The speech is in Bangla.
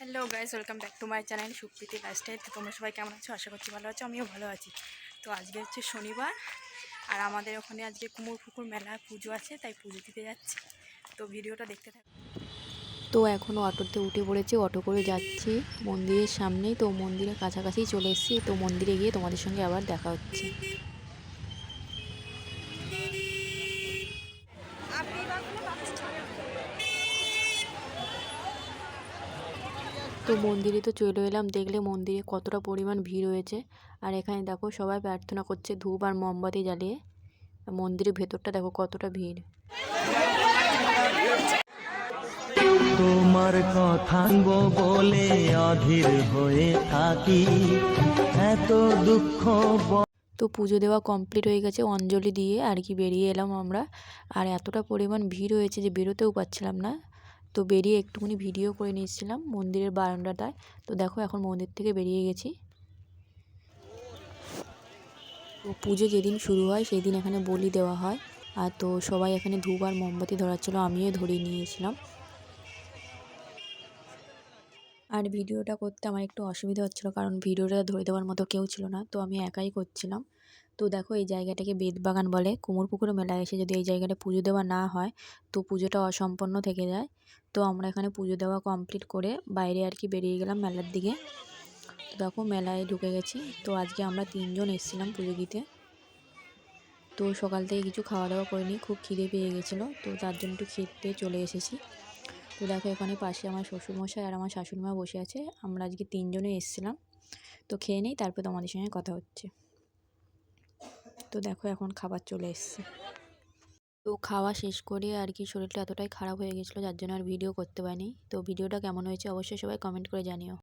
Hello guys, welcome back to my channel Supriti lifestyle. তো তোমরা সবাই কেমন আছো? আশা করছি ভালো আছো, আমিও ভালো আছি। তো আজকে হচ্ছে শনিবার, আর আমাদের ওখানে আজকে কুমোরপুকুর মেলা পুজো আছে, তাই পুজো দিতে যাচ্ছি। তো ভিডিওটা দেখতে থাকো। তো এখন অটোতে উঠে পড়েছি, অটো করে যাচ্ছি মন্দিরের সামনেই। তো মন্দিরের কাছাকাছি চলে এসেছি। তো মন্দিরে গিয়ে তোমাদের সঙ্গে আবার দেখা হচ্ছে। তো মন্দিরে তো চলে এলাম, দেখলে মন্দিরে কতটা পরিমাণ ভিড় হয়েছে। আর এখানে দেখো সবাই প্রার্থনা করছে ধূপ আর মোমবাতি জ্বালিয়ে। মন্দিরের ভেতরটা দেখো কতটা ভিড়। তোমার কথা বলে অধীর হয়ে থাকি, এত দুঃখ। তো পুজো দেওয়া কমপ্লিট হয়ে গেছে, অঞ্জলি দিয়ে আর কি বেরিয়ে এলাম আমরা। আর এতটা পরিমাণ ভিড় হয়েছে যে বেরোতেও পারছিলাম না। তো বেরিয়ে একটুখানি ভিডিও করে নিয়েছিলাম মন্দিরের বারান্দাটায়। তো দেখো এখন মন্দির থেকে বেরিয়ে গেছি। তো পুজো যেদিন শুরু হয় সেই দিন এখানে বলি দেওয়া হয়। আর তো সবাই এখানে ধূপ আর মোমবাতি ধরাচ্ছিলো, আমিও ধরিয়ে নিয়েছিলাম। আর ভিডিওটা করতে আমার একটু অসুবিধা হচ্ছিলো, কারণ ভিডিওটা ধরে দেওয়ার মতো কেউ ছিল না, তো আমি একাই করছিলাম। তো দেখো এই জায়গাটাকে বেদবাগান বলে। কুমোরপুকুর মেলায় এসে যদি এই জায়গাটা পুজো দেওয়া না হয় তো পুজোটা অসম্পন্ন থেকে যায়। তো আমরা এখানে পুজো দেওয়া কমপ্লিট করে বাইরে আর কি বেরিয়ে গেলাম মেলার দিকে। তো দেখো মেলায় ঢুকে গেছি। তো আজকে আমরা 3 জন এসেছিলাম পুজো দিতে। তো সকাল থেকে কিছু খাওয়া দাওয়া করিনি, খুব খিদে পেয়ে গেছিলো, তো তার জন্য একটু খেতে চলে এসেছি। তো দেখো এখানে পাশে আমার শ্বশুরমশাই আর আমার শাশুড়িমা বসে আছে। আমরা আজকে 3 জনে এসেছিলাম। তো খেয়ে নেই, তারপর তোমাদের সঙ্গে কথা হচ্ছে। তো দেখো এখন খাবার চলে এসছে। তো খাওয়া শেষ করে আর কি শরীরটা এতটাই খারাপ হয়ে গেছিলো, যার জন্য আর ভিডিও করতে পারিনি। তো ভিডিওটা কেমন হয়েছে অবশ্যই সবাই কমেন্ট করে জানিও।